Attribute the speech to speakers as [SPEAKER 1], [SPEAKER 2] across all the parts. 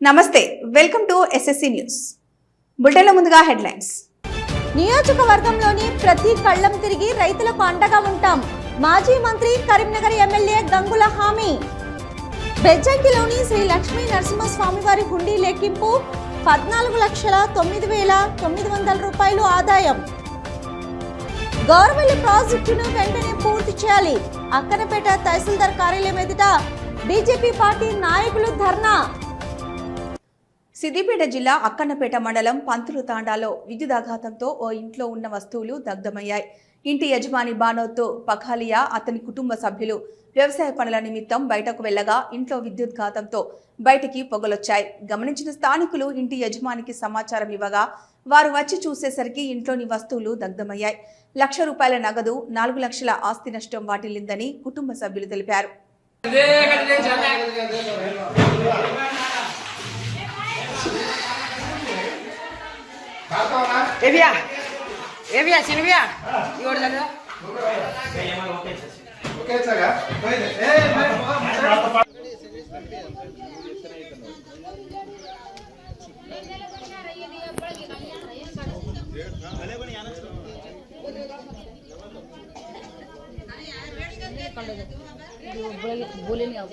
[SPEAKER 1] నమస్తే welcome to SSC news బులెటిన్ల ముందుగా headlines.
[SPEAKER 2] నియోజకవర్గంలోని ప్రతి కళ్ళం తిరిగి రైతులకు అండగా ఉంటాం. మాజీ మంత్రి కరీంనగర్ ఎమ్మెల్యే గంగుల హామీ. బెజ్జంకిలోని శ్రీ లక్ష్మీ నరసింహస్వామివారి హుండీ లెక్కింపు 14,09,900 రూపాయలు ఆదాయం. గౌరవెల్లి ప్రాజెక్టును వెంటనే పూర్తి చేయాలి. అక్కనపేట తహసీల్దార్ కార్యాలయం ఎదుట బీజేపీ పార్టీ నాయకులు ధర్నా.
[SPEAKER 1] సిద్దిపేట జిల్లా అక్కన్నపేట మండలం పంతులు తాండాలో విద్యుదాఘాతంతో ఓ ఇంట్లో ఉన్న వస్తువులు దగ్ధమయ్యాయి. ఇంటి యజమాని బానోత్తు పఖాలియా అతని కుటుంబ సభ్యులు వ్యవసాయ పనుల నిమిత్తం బయటకు వెళ్లగా ఇంట్లో విద్యుద్ఘాతంతో బయటికి పొగలొచ్చాయి. గమనించిన స్థానికులు ఇంటి యజమానికి సమాచారం ఇవ్వగా వారు వచ్చి చూసేసరికి ఇంట్లోని వస్తువులు దగ్ధమయ్యాయి. ₹1,00,000 నగదు, 4 లక్షల ఆస్తి నష్టం వాటిల్లిందని కుటుంబ సభ్యులు తెలిపారు.
[SPEAKER 3] बोले नहीं आप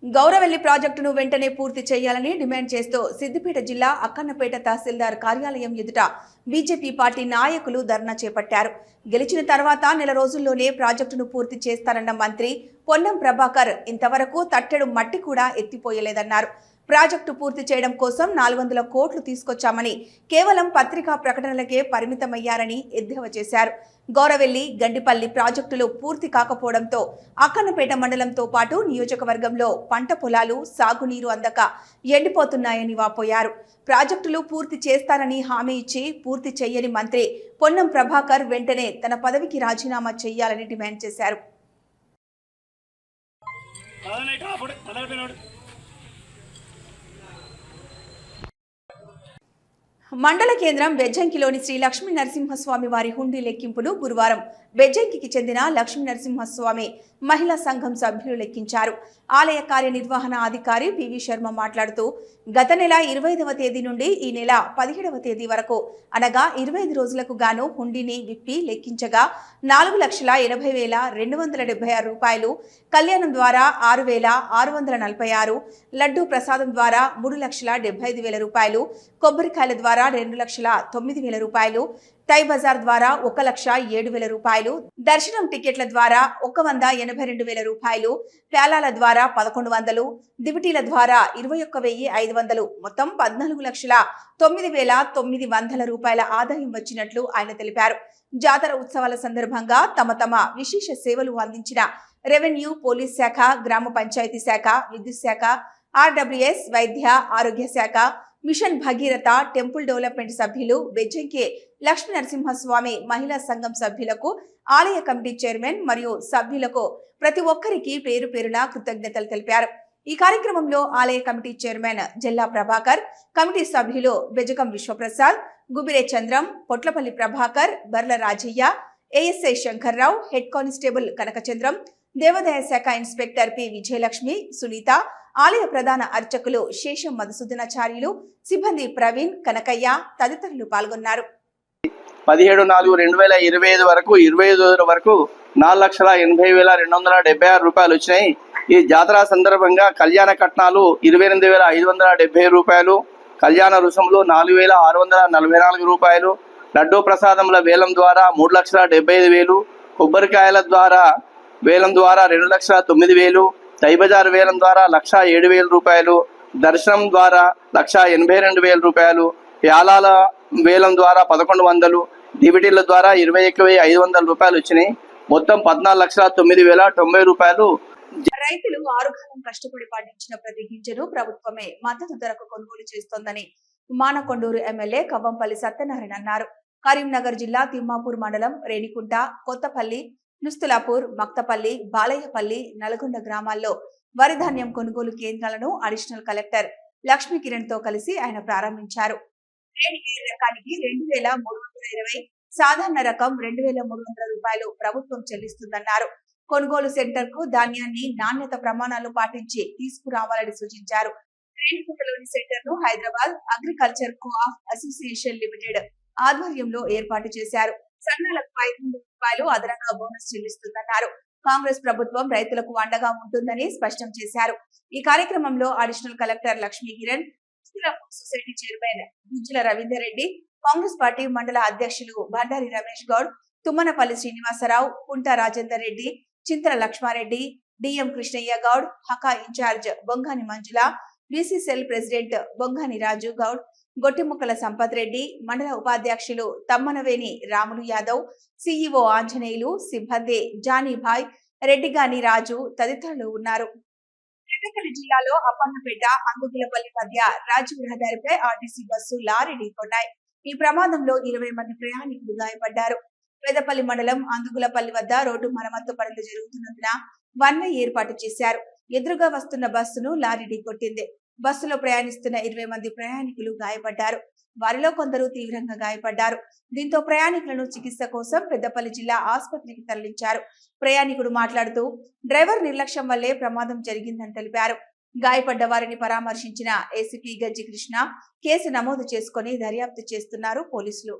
[SPEAKER 1] గౌరవెల్లి ప్రాజెక్టును వెంటనే పూర్తి చేయాలని డిమాండ్ చేస్తూ సిద్దిపేట జిల్లా అక్కన్నపేట తహసీల్దార్ కార్యాలయం ఎదుట బీజేపీ పార్టీ నాయకులు ధర్నా చేపట్టారు. గెలిచిన తర్వాత నెల రోజుల్లోనే ప్రాజెక్టును పూర్తి చేస్తారన్న మంత్రి పొన్నం ప్రభాకర్ ఇంతవరకు తట్టెడు మట్టి కూడా ఎత్తిపోయలేదన్నారు. ప్రాజెక్టు పూర్తి చేయడం కోసం 400 కోట్లు తీసుకొచ్చామని కేవలం పత్రికా ప్రకటనలకే పరిమితమయ్యారని ఎద్దేవా చేశారు. గౌరవెల్లి, గండిపల్లి ప్రాజెక్టులు పూర్తి కాకపోవడంతో అక్కన్నపేట మండలంతో పాటు నియోజకవర్గంలో పంట పొలాలు సాగునీరు అందక ఎండిపోతున్నాయని వాపోయారు. ప్రాజెక్టులు పూర్తి చేస్తారని హామీ ఇచ్చి పూర్తి చేయని మంత్రి పొన్నం ప్రభాకర్ వెంటనే తన పదవికి రాజీనామా చేయాలని డిమాండ్ చేశారు. మండల కేంద్రం బెజ్జంకిలోని శ్రీ లక్ష్మీ నరసింహస్వామి వారి హుండీ లెక్కింపును గురువారం బెజ్జంకికి చెందిన లక్ష్మీ నరసింహస్వామి మహిళా సంఘం సభ్యులు లెక్కించారు. ఆలయ కార్యనిర్వహణ అధికారి పివి శర్మ మాట్లాడుతూ గత నెల 25వ తేదీ నుండి ఈ నెల 17వ తేదీ వరకు అనగా 25 రోజులకు గాను హుండీని విప్పి లెక్కించగా 4,80,276 రూపాయలు, కళ్యాణం ద్వారా 6,646, లడ్డూ ప్రసాదం ద్వారా 3,75,000 రూపాయలు, కొబ్బరికాయల ద్వారా 2,09,000 రూపాయలు, టై బజార్ ద్వారా 1,07,000 రూపాయలు, దర్శనం టికెట్ల ద్వారా 182,000 రూపాయలు, ప్యాలాల ద్వారా 1,100, దివిటీల ద్వారా 21,500, మొత్తం 14,09,900 రూపాయల ఆదాయం వచ్చినట్లు ఆయన తెలిపారు. జాతర ఉత్సవాల సందర్భంగా తమ విశేష సేవలు అందించిన రెవెన్యూ, పోలీస్ శాఖ, గ్రామ పంచాయతీ శాఖ, విద్యుత్ శాఖ, RWS, వైద్య ఆరోగ్య శాఖ, మిషన్ భగీరథ, టెంపుల్ డెవలప్మెంట్ సభ్యులు, బెజ్జంకి లక్ష్మీ నరసింహస్వామి మహిళా సంఘం సభ్యులకు, ఆలయ కమిటీ చైర్మన్ మరియు సభ్యులకు ప్రతి ఒక్కరికి పేరు పేరున కృతజ్ఞతలు తెలిపారు. ఈ కార్యక్రమంలో ఆలయ committee chairman Jalla Prabhakar, committee సభ్యులు Bejakam Vishwaprasad, Gubire Chandram, Potlapalli Prabhakar, Barla Rajaiah, ASI Shankarrao, head constable Kanakachandram, దేవాదాయ శాఖ ఇన్స్పెక్టర్ పి విజయలక్ష్మి, సునీత, ఆలయ ప్రధాన అర్చకులు శేషం మధుసూదనాచార్యులు, సిబ్బంది ప్రవీణ్, కనకయ్య తదితరులు పాల్గొన్నారు.
[SPEAKER 4] 17/4/2025 వరకు 25 రోజుల వరకు 4,80,276 రూపాయలు వచ్చినాయి. ఈ జాతర సందర్భంగా కళ్యాణ కట్నాలు 28,570 రూపాయలు, కళ్యాణ రుసుములు 4,644 రూపాయలు, లడ్డూ ప్రసాదముల వేలం ద్వారా 3,75,000, కొబ్బరికాయల ద్వారా వేలం ద్వారా 2,09,000, తైబజార్ వేలం ద్వారా 1,07,000 రూపాయలు, దర్శనం ద్వారా 1,82,000 రూపాయలు, ప్యాలాల వేలం ద్వారా 1,100, డివిటీల ద్వారా 21,500 రూపాయలు వచ్చినాయి. మొత్తం 14,09,090 రూపాయలు.
[SPEAKER 1] రైతులు 6 కాలం కష్టపడి పండించిన ప్రతి గింజను ప్రభుత్వమే మద్దతు ధరకు కొనుగోలు చేస్తోందని మానకొండూరు ఎమ్మెల్యే కవ్వంపల్లి సత్యనారాయణ అన్నారు. కరీంనగర్ జిల్లా తిమ్మాపూర్ మండలం రేణికుంట, కొత్తపల్లి, నుస్తులాపూర్, మక్తపల్లి, బాలయ్యపల్లి, నల్గొండ గ్రామాల్లో వరి ధాన్యం కొనుగోలు కేంద్రాలను అడిషనల్ కలెక్టర్ లక్ష్మీ కిరణ్ తో కలిసి ఆయన ప్రారంభించారు. గ్రేడ్ ఏ రకానికి 2320, సాధారణ రకం 2300 రూపాయలు ప్రభుత్వం చెల్లిస్తుందన్నారు. కొనుగోలు సెంటర్ కు ధాన్యాన్ని నాణ్యత ప్రమాణాలు పాటించి తీసుకురావాలని సూచించారు. రేణిగుంటలోని సెంటర్ ను Hyderabad agriculture co-op association limited ఆధ్వర్యంలో ఏర్పాటు చేశారు. సన్నాలకు 500 రూపాయలు అదనంగా బోనస్ చెల్లిస్తుందన్నారు. కాంగ్రెస్ ప్రభుత్వం రైతులకు అండగా ఉంటుందని స్పష్టం చేశారు. ఈ కార్యక్రమంలో additional collector Lakshmi Kiran, society chairman Gujjula Ravinder Reddy, Congress party మండల అధ్యక్షులు బండారి రమేష్ గౌడ్, తుమ్మనపల్లి శ్రీనివాసరావు, కుంట రాజేందర్ రెడ్డి, చింతల లక్ష్మారెడ్డి, డిఎం కృష్ణయ్య గౌడ్, హకా ఇన్ఛార్జ్ బొంగాని మంజుల, బీసీసీఎల్ ప్రెసిడెంట్ బొంగాని రాజు గౌడ్, గొట్టిముక్కల సంపత్ రెడ్డి, మండల ఉపాధ్యక్షులు తమ్మనవేని రాములు యాదవ్, సీఈఓ ఆంజనేయులు, సిబ్బంది జానీభాయ్, రెడ్డిగాని రాజు తదితరులు ఉన్నారు. పెద్దపల్లి జిల్లాలో అప్పన్నపేట, అందుగులపల్లి మధ్య రాజ్య రహదారిపై ఆర్టీసీ బస్సు లారీ ఢీకొన్నాయి. ఈ ప్రమాదంలో 20 మంది ప్రయాణికులు గాయపడ్డారు. పెద్దపల్లి మండలం అందుగులపల్లి వద్ద రోడ్డు మరమ్మత్తు పనులు జరుగుతున్నందున వన్ వే ఏర్పాటు చేశారు. ఎదురుగా వస్తున్న బస్సును లారీ ఢీకొట్టింది. బస్సులో ప్రయాణిస్తున్న 20 మంది ప్రయాణికులు గాయపడ్డారు. వారిలో కొందరు తీవ్రంగా గాయపడ్డారు. దీంతో ప్రయాణికులను చికిత్స కోసం పెద్దపల్లి జిల్లా ఆసుపత్రికి తరలించారు. ప్రయాణికుడు మాట్లాడుతూ డ్రైవర్ నిర్లక్ష్యం వల్లే ప్రమాదం జరిగిందని తెలిపారు. గాయపడ్డ వారిని పరామర్శించిన ఏసీపీ గజ్జి కృష్ణ కేసు నమోదు చేసుకుని దర్యాప్తు చేస్తున్నారు పోలీసులు.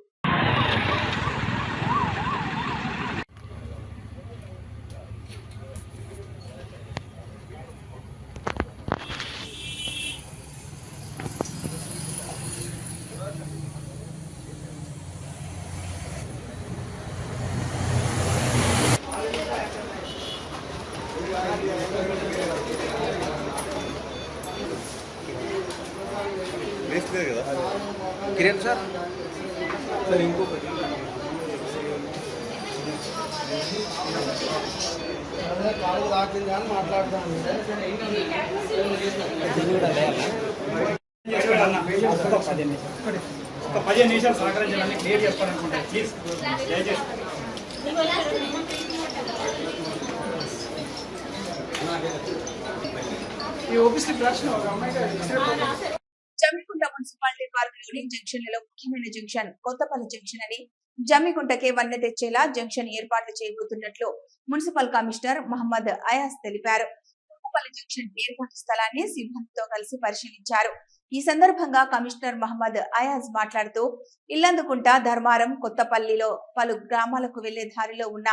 [SPEAKER 3] కిరణ్ సార్ ఇంకొకటి
[SPEAKER 5] కాలు తాకింది అని మాట్లాడుతాను.
[SPEAKER 3] ఒక 15 నిమిషాలు సహకరించాలని క్లియర్ చెప్పాలనుకుంటాను. ప్లీజ్ దయచేసి ఈ ఓబీసీ ప్రశ్న ఒక అమ్మాయి
[SPEAKER 1] జమ్మికుంట మున్సిపాలిటీ పార్కులోని జంక్షన్లలో ముఖ్యమైన జంక్షన్ కొత్తపల్లి జంక్షన్ అని, జమ్మికుంటకే వన్నె తెచ్చేలా జంక్షన్ ఏర్పాట్లు చేయబోతున్నట్లు మున్సిపల్ కమిషనర్ మహమ్మద్ అయాజ్ తెలిపారు. కొత్తపల్లి జంక్షన్ ఏర్పాటు స్థలాన్ని సిబ్బందితో కలిసి పరిశీలించారు. ఈ సందర్భంగా కమిషనర్ మహమ్మద్ అయాజ్ మాట్లాడుతూ ఇల్లందుకుంట, ధర్మారం, కొత్తపల్లిలో పలు గ్రామాలకు వెళ్లే దారిలో ఉన్న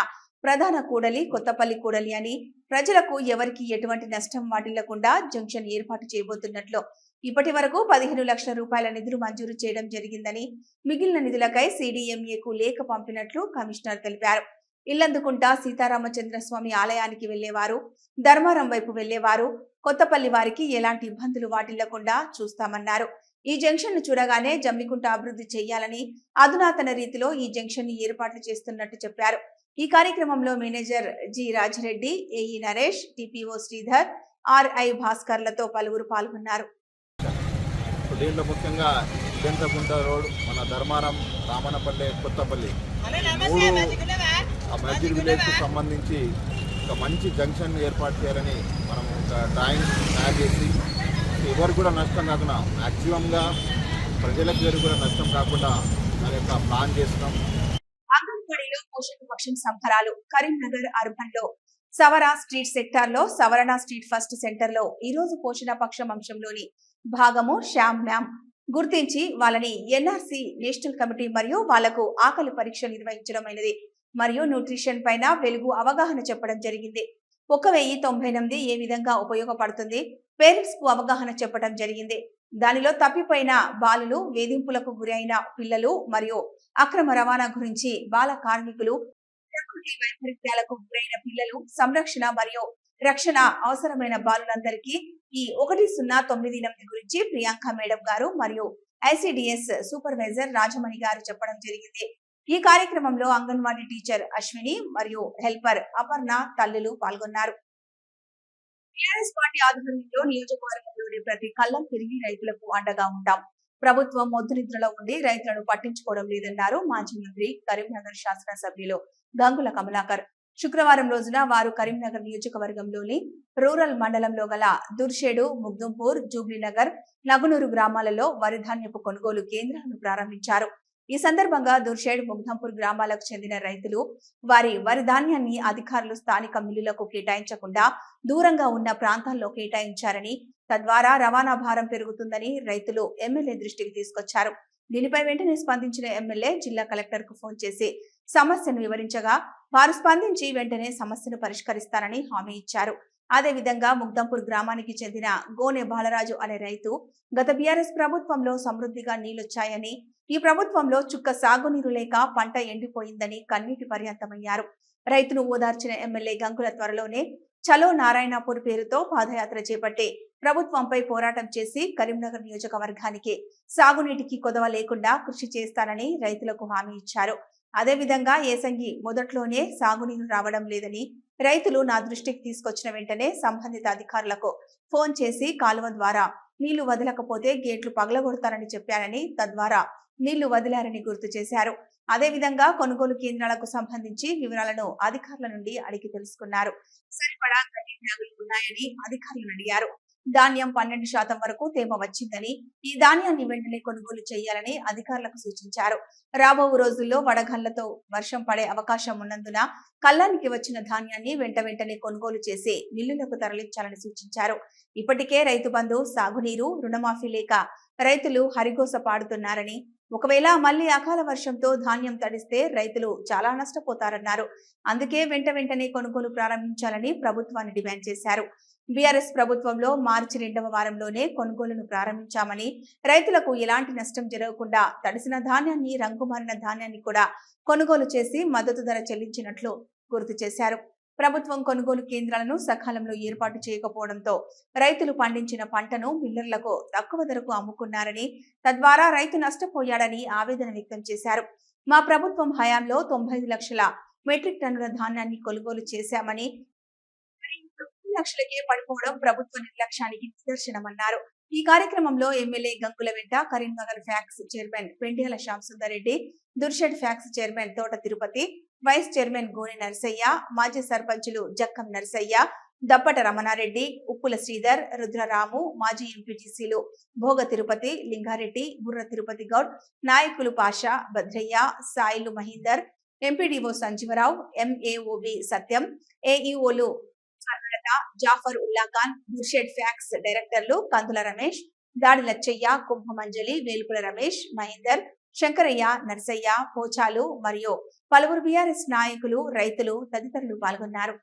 [SPEAKER 1] ప్రధాన కూడలి కొత్తపల్లి కూడలి అని, ప్రజలకు ఎవరికి ఎటువంటి నష్టం వాటిల్లకుండా జంక్షన్ ఏర్పాటు చేయబోతున్నట్లు, ఇప్పటి వరకు 15 లక్షల రూపాయల నిధులు మంజూరు చేయడం జరిగిందని, మిగిలిన నిధులకై CDMAకు లేఖ పంపినట్లు కమిషనర్ తెలిపారు. ఇల్లందుకుంట సీతారామచంద్రస్వామి ఆలయానికి వెళ్లేవారు, ధర్మారం వైపు వెళ్లేవారు, కొత్తపల్లి వారికి ఎలాంటి ఇబ్బందులు వాటిల్లకుండా చూస్తామన్నారు. ఈ జంక్షన్ ను చూడగానే జమ్మికుంట అభివృద్ధి చేయాలని అధునాతన రీతిలో ఈ జంక్షన్ ని ఏర్పాట్లు చేస్తున్నట్టు చెప్పారు. ఈ కార్యక్రమంలో manager G Rajireddy, AE Naresh, TPO Sridhar, RI భాస్కర్లతో పలువురు పాల్గొన్నారు.
[SPEAKER 6] దీంట్లో ముఖ్యంగా బెంతకుంట రోడ్, మన ధర్మారం, రామనపల్లి, కొత్తపల్లి ఆ మస్జిద్ విలేజ్కి సంబంధించి ఒక మంచి జంక్షన్ ఏర్పాటు చేయాలని మనం ఒక డ్రాయింగ్ తయారు చేసి ఎవరు కూడా నష్టం కాకుండా మ్యాక్సిమంగా ప్రజలకు కూడా నష్టం కాకుండా దాని యొక్క ప్లాన్ చేస్తున్నాం.
[SPEAKER 1] అంగన్వాడీలో పోషక పక్షం సంబరాలు. కరీంనగర్ అర్బన్ లో సవర స్ట్రీట్ సెక్టార్ లో సవరణ స్ట్రీట్ ఫస్ట్ సెంటర్ లో ఈ రోజు పోషణ పక్షం అంశంలోని భాగము శ్యామ్ మ్యామ్ గుర్తించి వాళ్ళని NRC నేషనల్ కమిటీ మరియు వాళ్లకు ఆకలి పరీక్ష నిర్వహించడమైనది మరియు న్యూట్రిషన్ పైన వెలుగు అవగాహన చెప్పడం జరిగింది. 1098 ఏ విధంగా ఉపయోగపడుతుంది, పేరెంట్స్ కు అవగాహన చెప్పడం జరిగింది. దానిలో తప్పిపోయిన బాలులు, వేధింపులకు గురైన పిల్లలు మరియు అక్రమ రవాణా గురించి, బాల కార్మికులు, ప్రకృతి వైపరీత్యాలకు గురైన పిల్లలు, సంరక్షణ మరియు రక్షణ అవసరమైన బాలులందరికీ ఈ 1098 గురించి ప్రియాంక మేడం గారు మరియు ICDS సూపర్వైజర్ రాజమణి గారు చెప్పడం జరిగింది. ఈ కార్యక్రమంలో అంగన్వాడీ టీచర్ అశ్విని మరియు హెల్పర్ అపర్ణ తల్లులు పాల్గొన్నారు. టీఆర్ఎస్ పార్టీ ఆధ్వర్యంలో నియోజకవర్గంలోని ప్రతి కళ్ళం తిరిగి రైతులకు అండగా ఉంటాం. ప్రభుత్వం మొద్దు నిద్రలో ఉండి రైతులను పట్టించుకోవడం లేదన్నారు మాజీ మంత్రి, కరీంనగర్ శాసనసభ్యులు గంగుల కమలాకర్. శుక్రవారం రోజున వారు కరీంనగర్ నియోజకవర్గంలోని రూరల్ మండలంలో గల దుర్షేడు, ముగ్దుంపూర్, జూబ్లీనగర్, నగునూరు గ్రామాలలో వరి ధాన్యపు కొనుగోలు కేంద్రాలను ప్రారంభించారు. ఈ సందర్భంగా దుర్షేడ్, ముగ్దంపూర్ గ్రామాలకు చెందిన రైతులు వారి వరి ధాన్యాన్ని అధికారులు స్థానిక మిల్లులకు కేటాయించకుండా దూరంగా ఉన్న ప్రాంతాల్లో కేటాయించారని, తద్వారా రవాణా భారం పెరుగుతుందని రైతులు ఎమ్మెల్యే దృష్టికి తీసుకొచ్చారు. దీనిపై వెంటనే స్పందించిన ఎమ్మెల్యే జిల్లా కలెక్టర్ కు ఫోన్ చేసి సమస్యను వివరించగా వారు స్పందించి వెంటనే సమస్యను పరిష్కరిస్తారని హామీ ఇచ్చారు. అదేవిధంగా ముగ్దంపూర్ గ్రామానికి చెందిన గోనె బాలరాజు అనే రైతు గత బీఆర్ఎస్ ప్రభుత్వంలో సమృద్ధిగా నీళ్లొచ్చాయని, ఈ ప్రభుత్వంలో చుక్క సాగునీరు లేక పంట ఎండిపోయిందని కన్నీటి పర్యంతమయ్యారు. రైతును ఓదార్చిన ఎమ్మెల్యే గంగుల త్వరలోనే చలో నారాయణపూర్ పేరుతో పాదయాత్ర చేపట్టి ప్రభుత్వంపై పోరాటం చేసి కరీంనగర్ నియోజకవర్గానికి సాగునీటికి కొదవ లేకుండా కృషి చేస్తానని రైతులకు హామీ ఇచ్చారు. అదేవిధంగా ఏసంగి మొదట్లోనే సాగునీరు రావడం లేదని రైతులు నా దృష్టికి తీసుకొచ్చిన వెంటనే సంబంధిత అధికారులకు ఫోన్ చేసి కాలువ ద్వారా నీళ్లు వదలకపోతే గేట్లు పగలగొడతారని చెప్పానని, తద్వారా నీళ్లు వదిలారని గుర్తు చేశారు. అదేవిధంగా కొనుగోలు కేంద్రాలకు సంబంధించి వివరాలను అధికారుల నుండి అడిగి తెలుసుకున్నారు. సరిపడా గడ్డి బ్యాగులు ఉన్నాయని అధికారులను అడిగారు. ధాన్యం 12% వరకు తేమ వచ్చిందని, ఈ ధాన్యాన్ని వెంటనే కొనుగోలు చేయాలని అధికారులకు సూచించారు. రాబో రోజుల్లో వడగళ్లతో వర్షం పడే అవకాశం ఉన్నందున కల్లానికి వచ్చిన ధాన్యాన్ని వెంటనే కొనుగోలు చేసి మిల్లులకు తరలించాలని సూచించారు. ఇప్పటికే రైతు బంధు, సాగునీరు, రుణమాఫీ లేక రైతులు హరిగోస పాడుతున్నారని, ఒకవేళ మళ్లీ అకాల వర్షంతో ధాన్యం తడిస్తే రైతులు చాలా నష్టపోతారన్నారు. అందుకే వెంటనే కొనుగోలు ప్రారంభించాలని ప్రభుత్వాన్ని డిమాండ్ చేశారు. బీఆర్ఎస్ ప్రభుత్వంలో మార్చి 2వ వారంలోనే కొనుగోలును ప్రారంభించామని, రైతులకు ఎలాంటి నష్టం జరగకుండా తడిసిన ధాన్యాన్ని, రంగుమారిన ధాన్యాన్ని కూడా కొనుగోలు చేసి మద్దతు ధర చెల్లించినట్లు గుర్తు చేశారు. ప్రభుత్వం కొనుగోలు కేంద్రాలను సకాలంలో ఏర్పాటు చేయకపోవడంతో రైతులు పండించిన పంటను మిల్లర్లకు తక్కువ ధరకు అమ్ముకున్నారని, తద్వారా రైతు నష్టపోయాడని ఆవేదన వ్యక్తం చేశారు. మా ప్రభుత్వం హయాంలో 95 లక్షల మెట్రిక్ టన్నుల ధాన్యాన్ని కొనుగోలు చేశామని, 9 లక్షలకే పడిపోవడం ప్రభుత్వ నిర్లక్ష్యానికి నిదర్శనమన్నారు. ఈ కార్యక్రమంలో ఎమ్మెల్యే గంగుల వెంట Karimnagar PACS chairman Pendyala Shyam Sundar Reddy, Durshed PACS chairman Thota Tirupati, vice chairman గోనె నరసయ్య, మాజీ సర్పంచులు జక్కం నరసయ్య, దప్పట రమణారెడ్డి, ఉప్పుల శ్రీధర్, రుద్రరాము, మాజీ ఎంపీటీసీలు భోగ తిరుపతి, లింగారెడ్డి, బుర్ర తిరుపతి గౌడ్, నాయకులు పాషా, భద్రయ్య, సాయిలు మహీందర్, ఎంపీడీఓ సంజీవరావు, ఎంఏఓబి సత్యం, ఏఈఓలు జాఫర్ ఉల్లా ఖాన్, దుర్షెడ్ ఫ్యాక్స్ డైరెక్టర్లు కందుల రమేష్, దాడి లచ్చయ్య, కుంభమంజలి, వేలుపుల రమేష్, మహేందర్, శంకరయ్య, నర్సయ్య, పోచాలు మరియు పలువురు బీఆర్ఎస్ నాయకులు, రైతులు తదితరులు పాల్గొన్నారు.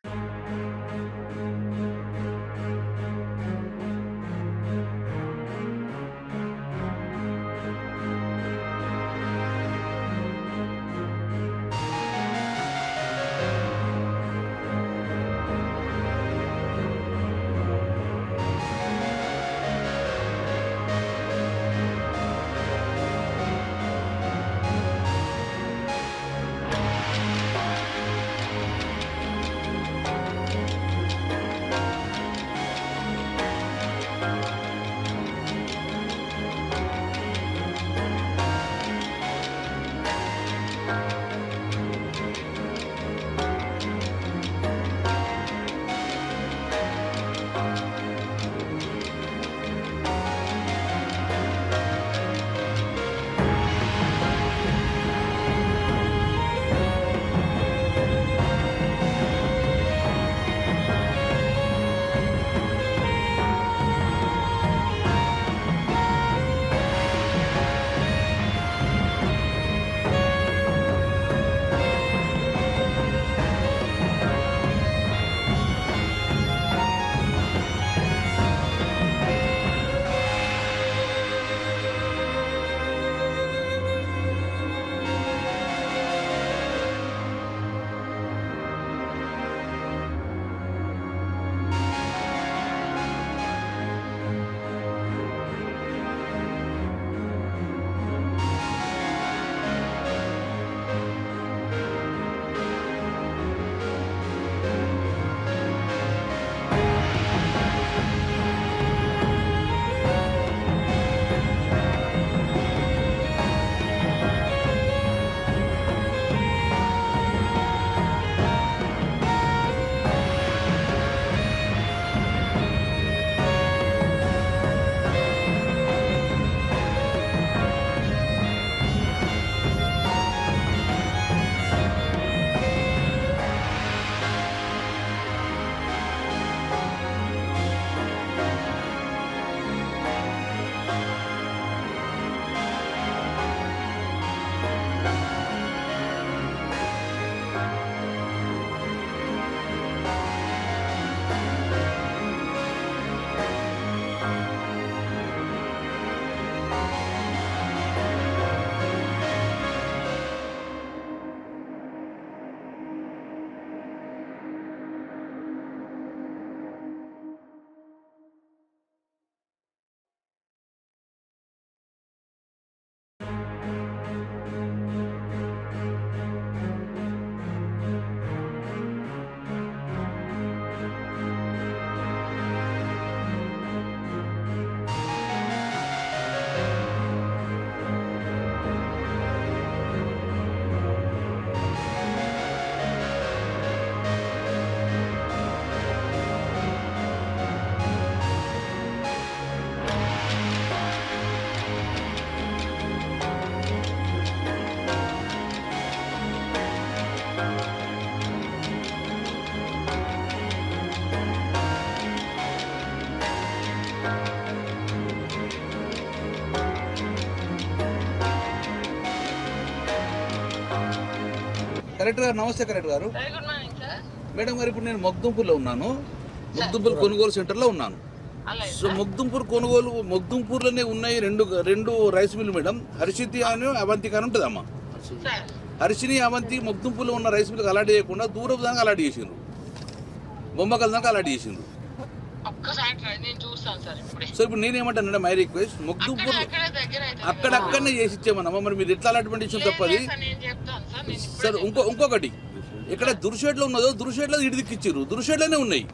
[SPEAKER 7] కరెక్ట్ గారు నమస్తే. కరెక్ట్ గారు
[SPEAKER 8] very good morning sir.
[SPEAKER 7] Madam గారు ఇప్పుడు నేను మొగ్దుంపూర్లో ఉన్నాను. మొగ్దుంపూర్ కొనుగోలు సెంటర్లో ఉన్నాను.
[SPEAKER 8] అలాగే
[SPEAKER 7] సో మొగ్దుంపూర్లోనే ఉన్నాయి రెండు రైస్ మిల్లు మేడం. హర్షితి అని అవంతిక అని ఉంటుందమ్మా.
[SPEAKER 8] సార్
[SPEAKER 7] హర్షిని అవంతి మొగ్దుంపూర్లో ఉన్న రైస్ మిల్కి అలాట్ చేయకుండా దూరం దాకా అలాట్ చేసిండ్రు, బొమ్మకల్ దాకా అలాట్ చేసిండ్రు.
[SPEAKER 8] ఒక్కసారి ట్రై నేను చూస్తాను సార్ ఇప్పుడే.
[SPEAKER 7] సో ఇప్పుడు నేనేమంటానంటే మై రిక్వెస్ట్ మొగ్దుంపూర్
[SPEAKER 8] అక్కడ దగ్గర అయితే
[SPEAKER 7] అక్కడక్కడనే చేసి ఇచ్చేమన్నమ్మా. మరి మీరు ఎట్లా అలాట్మెంట్ ఇచ్చిన తప్పది.
[SPEAKER 8] నేను చెప్తాను సార్. నేను
[SPEAKER 7] సార్ ఇంకొకటి ఇక్కడ దుర్షేడ్లో ఉన్నదో దుర్షేడ్లో ఇటు దిక్కిచ్చారు, దుర్షేడ్లోనే ఉన్నాయి.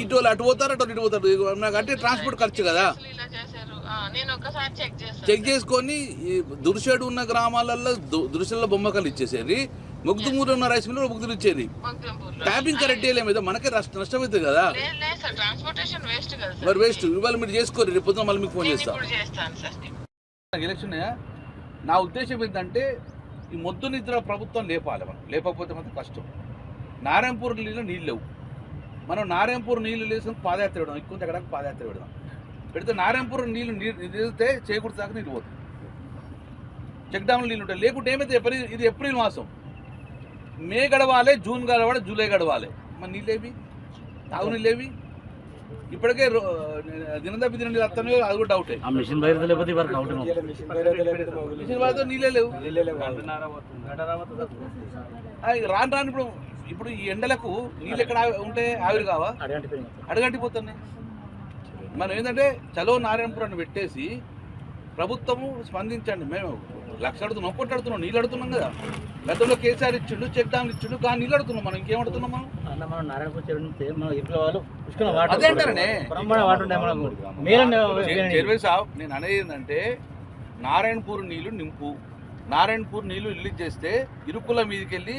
[SPEAKER 7] ఇటు అటు పోతారు, అటు ఇటు పోతారు. నాకు అంటే ట్రాన్స్పోర్ట్ ఖర్చు కదా.
[SPEAKER 8] ఇలా చేశారు. నేను ఒక్కసారి
[SPEAKER 7] చెక్ చేసుకొని దుర్షేడు ఉన్న గ్రామాలలో దుర్షేడ్లో బొమ్మకాలు ఇచ్చేసేది, మొగ్దుమూరు ఉన్న రైస్ మిల్ ముగ్గురు ఇచ్చేది. ట్యాపింగ్ కరెక్ట్ చేయలేదు, మనకే నష్టం అవుతుంది కదా.
[SPEAKER 8] ట్రాన్స్పోర్టేషన్ వేస్ట్ కదా
[SPEAKER 7] మరి వేస్ట్. ఇవాళ మీరు చేసుకోరు, రేపు పొద్దున మళ్ళీ మీకు ఫోన్ చేస్తాను. ఎలక్షన్ నా ఉద్దేశం ఏంటంటే ఈ మొద్దు నిద్ర ప్రభుత్వం లేపాలి. మనం లేకపోతే మాత్రం కష్టం. నారాయణపూర్ నీళ్ళు లేవు. మనం నారాయణపూర్ నీళ్లు లేసిన పాదయాత్ర పెడదాం, ఎక్కువ అక్కడ పాదయాత్ర పెడితే నారాయణపూర్ నీళ్ళు నిలిస్తే చేకూర్తి దాకా నీళ్ళు పోతుంది. చెక్ డ్యామ్లో నీళ్ళు ఉంటాయి. లేకుంటే ఏమైతే ఇది ఏప్రిల్ మాసం, మే గడవాలి, జూన్ గడవాలి, జూలై గడవాలి. మన నీళ్ళేవి, తాగు నీళ్ళేవి. ఇప్పటికే దినందపి నీళ్ళు వస్తానే, అది కూడా డౌటే.
[SPEAKER 3] మిషన్ బయట లేకపోతే
[SPEAKER 7] మిషన్ బయట నీళ్ళే లేవు. రాను ఇప్పుడు ఈ ఎండలకు నీళ్ళు ఎక్కడ ఉంటే ఆవిరి కావా, అడగంటిపోతున్నాయి. మనం ఏంటంటే చలో నారాయణపురాన్ని పెట్టేసి ప్రభుత్వము స్పందించండి. మేము లక్ష అడుగుతున్నాం, ఒక్కటి అడుగుతున్నాం, నీళ్ళు అడుగుతున్నాం కదా. గతంలో కేసీఆర్ ఇచ్చిండు, చెక్ డ్యామ్లు ఇచ్చిండు, కానీ నీళ్ళు అడుగుతున్నాం. మనం ఇంకేం అడుగుతున్నాం? అదే అంటారనే చైర్మన్ సాబ్. నేను అనేది ఏంటంటే నారాయణపూర్ నీళ్లు నింపు, నారాయణపూర్ నీళ్లు రిలీజ్ చేస్తే ఇరుకుల మీదకి వెళ్ళి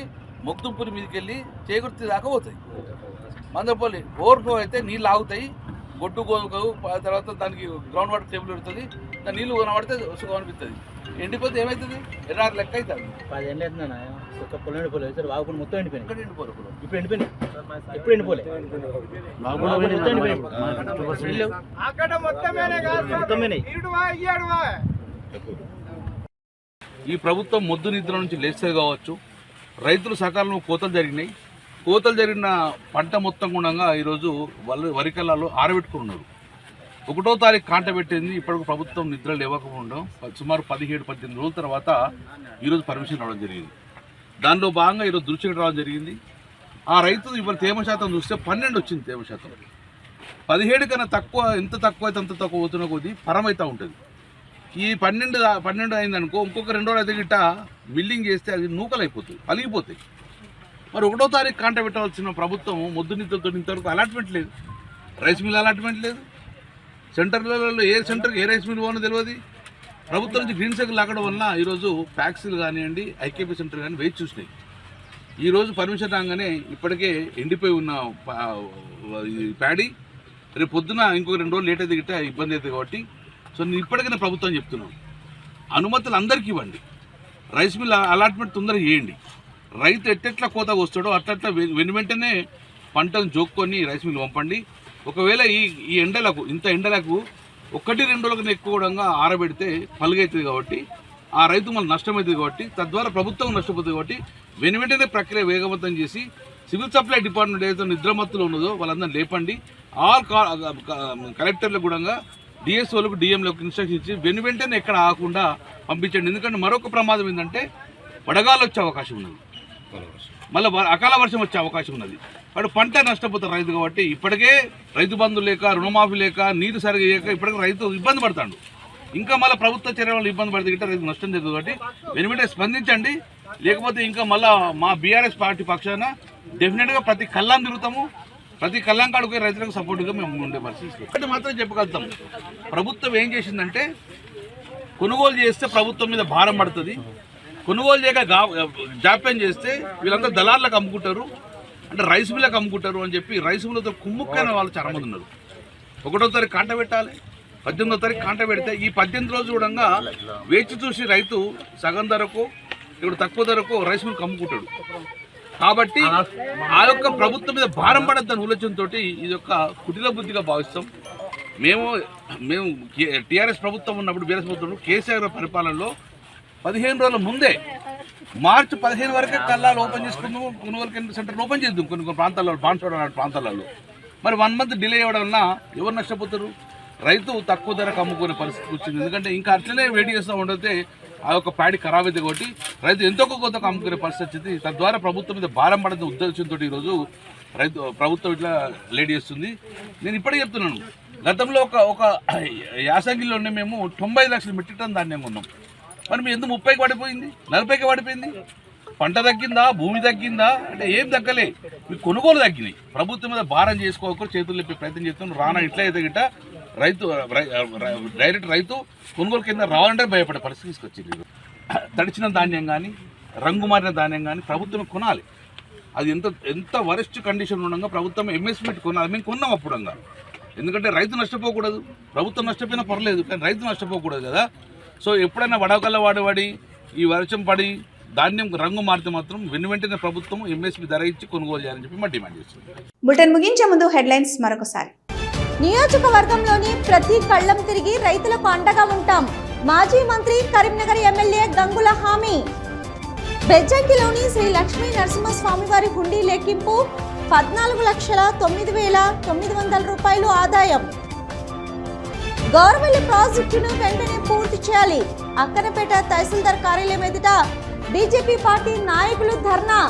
[SPEAKER 7] మొగ్దుంపూర్ మీదకి వెళ్ళి చేకూర్తి దాకా పోతాయి. మందపల్లి ఓవర్ఫ్లో అయితే నీళ్ళు ఆగుతాయి, గొడ్డు గోదుకవు, తర్వాత దానికి గ్రౌండ్ వాటర్ టేబుల్ పెడుతుంది, దాని నీళ్ళు కొనబడితే సుఖం అనిపిస్తుంది. ఎండిపోతే ఏమవుతుంది? ఎర్ర లెక్క అవుతుంది.
[SPEAKER 3] 10 ఏళ్ళు అవుతుందన్నా, ఒక పొలం ఎండిపోలేదు సార్. వాగుకుండా మొత్తం ఎండిపోయింది.
[SPEAKER 7] ఇక్కడ ఎండిపోరు,
[SPEAKER 3] ఇప్పుడు ఎండిపోయింది, ఇప్పుడు ఎండిపోలే.
[SPEAKER 7] ఈ ప్రభుత్వం మొద్దు నిద్ర నుంచి లేస్తే కావచ్చు, రైతులు సకాలంలో కోతలు జరిగినాయి. కోతలు జరిగిన పంట మొత్తం కూడా ఈరోజు వరికల్లాలో ఆరబెట్టుకున్నారు. 1వ తారీఖు కాంట పెట్టింది. ఇప్పటికి ప్రభుత్వం నిద్ర లేవకుండా సుమారు 17-18 రోజుల తర్వాత ఈరోజు పర్మిషన్ రావడం జరిగింది. దానిలో భాగంగా ఈరోజు దృష్టికి రావడం జరిగింది. ఆ రైతులు ఇవాళ తేమ శాతం చూస్తే 12 వచ్చింది. తేమ శాతం 17 కన్నా తక్కువ, ఎంత తక్కువ అయితే అంత తక్కువ అవుతున్న కొద్దీ పరమైతే ఉంటుంది. ఈ 12 అయిందనుకో, ఇంకొక 2 రోజులు అయితే గిట్ట బిల్డింగ్ చేస్తే అది నూకలు అయిపోతుంది, పలిగిపోతాయి. మరి 1వ తారీఖు కాంట పెట్టవలసిన ప్రభుత్వం మొద్దు నిద్రతో ఇంతవరకు అలాట్మెంట్ లేదు. రైస్ మిల్ అలాట్మెంట్ లేదు. సెంటర్లలో ఏ సెంటర్కి ఏ రైస్ మిల్ పోనో తెలియదు. ప్రభుత్వం నుంచి గ్రీన్ సైకిల్ లాగడం వలన ఈరోజు ప్యాక్సీలు కానివ్వండి, ఐకేపీ సెంటర్ కానీ వేచి చూసినాయి. ఈరోజు పర్మిషన్ రాగానే ఇప్పటికే ఎండిపోయి ఉన్న ప్యాడీ రేపు పొద్దున ఇంకొక 2 రోజులు లేట్ అయితే గిట్ట ఇబ్బంది అవుతుంది. కాబట్టి సో నేను ఇప్పటికైనా ప్రభుత్వం చెప్తున్నాను, అనుమతులు అందరికీ ఇవ్వండి, రైస్ మిల్ అలాట్మెంట్ తొందరగా చేయండి. రైతు ఎట్టెట్లా కోత వస్తాడో అట్లా వెంటనే పంటను జోక్కొని రైస్ మిల్ పంపండి. ఒకవేళ ఈ ఎండలకు, ఇంత ఎండలకు 1-2 రోజుల ఎక్కువ కూడా ఆరబెడితే పలుగవుతుంది. కాబట్టి ఆ రైతు మళ్ళీ నష్టమవుతుంది. కాబట్టి తద్వారా ప్రభుత్వం నష్టపోతుంది. కాబట్టి వెంటనే ప్రక్రియ వేగవంతం చేసి సివిల్ సప్లై డిపార్ట్మెంట్ ఏదైతే నిద్రమత్తులో ఉన్నదో వాళ్ళందరూ లేపండి. ఆల్ కలెక్టర్లకు కూడా, డిఎస్ఓలకు, డిఎంలకు ఇన్స్ట్రక్షన్ ఇచ్చి వెంటనే ఎక్కడ ఆగకుండా పంపించండి. ఎందుకంటే మరొక ప్రమాదం ఏంటంటే వడగాలు వచ్చే అవకాశం ఉన్నది, మళ్ళీ అకాల వర్షం వచ్చే అవకాశం ఉన్నది. వాడు పంట నష్టపోతారు రైతు. కాబట్టి ఇప్పటికే రైతు బంధు లేక, రుణమాఫీ లేక, నీరు సరిగా లేక ఇప్పటికే రైతు ఇబ్బంది పడతాడు. ఇంకా మళ్ళీ ప్రభుత్వ చర్యలు ఇబ్బంది పడితే గిట్ట రైతు నష్టం జరుగుతుంది. కాబట్టి వెంటనే స్పందించండి. లేకపోతే ఇంకా మళ్ళీ మా బీఆర్ఎస్ పార్టీ పక్షాన డెఫినెట్గా ప్రతి కళ్ళం తిరుగుతాము. ప్రతి కళ్ళం కాడుకు రైతులకు సపోర్ట్గా మేము ఉండే పరిస్థితి. ఒకటి మాత్రం చెప్పగలుగుతాం, ప్రభుత్వం ఏం చేసిందంటే కొనుగోలు చేస్తే ప్రభుత్వం మీద భారం పడుతుంది, కొనుగోలు చేయక జాప్యం చేస్తే వీళ్ళంతా దళార్లకు అమ్ముకుంటారు, అంటే రైస్ మిల్లకు అమ్ముకుంటారు అని చెప్పి రైస్ మిల్లతో కుమ్ముక్కైన వాళ్ళు చాలా మంది ఉన్నారు. 1వ తారీఖు కాంట పెట్టాలి, 18వ తారీఖు కాంట పెడితే ఈ 18 రోజులు కూడా వేచి చూసి రైతు సగం ధరకు, ఇప్పుడు తక్కువ ధరకు రైస్ మిల్కి అమ్ముకుంటాడు. కాబట్టి ఆ యొక్క ప్రభుత్వం మీద భారం పడద్దని ఆలోచనతో ఇది యొక్క కుటిల బుద్ధిగా భావిస్తాం. మేము టీఆర్ఎస్ ప్రభుత్వం ఉన్నప్పుడు, బీఆర్ఎస్ ప్రభుత్వం కేసీఆర్ పరిపాలనలో 15 రోజుల ముందే మార్చి 15 వరకే కల్లాలు ఓపెన్ చేసుకుందాం, కొనుగోలు కేంద్ర సెంటర్ ఓపెన్ చేద్దాం కొన్ని ప్రాంతాల్లో, బాన్సోడ ప్రాంతాలలో. మరి 1 మంత్ డిలే అవ్వడం వల్ల ఎవరు నష్టపోతారు? రైతు తక్కువ ధరకు అమ్ముకునే పరిస్థితి వచ్చింది. ఎందుకంటే ఇంకా అట్లనే వెయిట్ చేస్తూ ఉండితే ఆ యొక్క ప్యాడీ ఖరాబ్ అయితే కాబట్టి రైతు ఎంతో కొంతకు అమ్ముకునే పరిస్థితి వచ్చింది. తద్వారా ప్రభుత్వం మీద భారం పడేది ఉద్దేశంతో ఈరోజు ప్రభుత్వం ఇట్లా లేట్ చేస్తుంది. నేను ఇప్పటికే చెప్తున్నాను, గతంలో ఒక యాసంగిలోనే మేము 90 లక్షల మెట్రిక్ టన్ ధాన్యం కొన్నాం. మరి మేము ఎందుకు 30కి పడిపోయింది, 40కి పడిపోయింది? పంట తగ్గిందా, భూమి తగ్గిందా అంటే ఏం తగ్గలే, మీ కొనుగోలు తగ్గినాయి. ప్రభుత్వం మీద భారం చేసుకోకుండా చేతులు లేపే ప్రయత్నం చేస్తున్నాం. రానా ఇట్లా అయితే గిట్ట డైరెక్ట్ రైతు కొనుగోలు కింద రావాలంటే భయపడే పరిస్థితి తీసుకొచ్చింది. తడిచిన ధాన్యం కానీ రంగు మారిన ధాన్యం కానీ ప్రభుత్వం కొనాలి. అది ఎంత వరెస్ట్ కండిషన్ ఉండగా ప్రభుత్వం ఎంఎస్పీ కొనాలి. మేము కొన్నాం అప్పుడంగా, ఎందుకంటే రైతు నష్టపోకూడదు. ప్రభుత్వం నష్టపోయినా పర్లేదు కానీ రైతు నష్టపోకూడదు కదా. సో ఎప్పుడైనా వడకల్ల వాడి ఈ వర్షం పడి ధాన్యం రంగు మారితే మాత్రం వెంటనే ప్రభుత్వం ఎంఎస్పీ ధర ఇచ్చి కొనుగోలు చేయాలని చెప్పి మా డిమాండ్ చేస్తుంది.
[SPEAKER 1] బులెటిన్ ముగించే ముందు హెడ్లైన్స్ మరొకసారి.
[SPEAKER 2] నియోజకవర్గంలోని ప్రతి కళ్ళం తిరిగి రైతులకు అండగా ఉంటాం. మాజీ మంత్రి కరీంనగర్ ఎమ్మెల్యే గంగుల హామీ. బెజ్జంకిలోని శ్రీ లక్ష్మీ నరసింహస్వామి వారి హుండీ లెక్కింపు 14,09,900 రూపాయలు ఆదాయం. గౌరవల్లి ప్రాజెక్టును వెంటనే పూర్తి చేయాలి. అక్కనపేట తహసీల్దార్ కార్యాలయం ఎదుట బీజేపీ పార్టీ నాయకులు ధర్నా.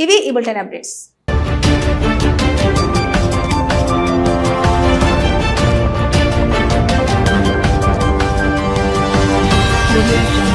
[SPEAKER 1] ఇవి ఈ బులెటిన్ అప్డేట్స్.
[SPEAKER 2] Audio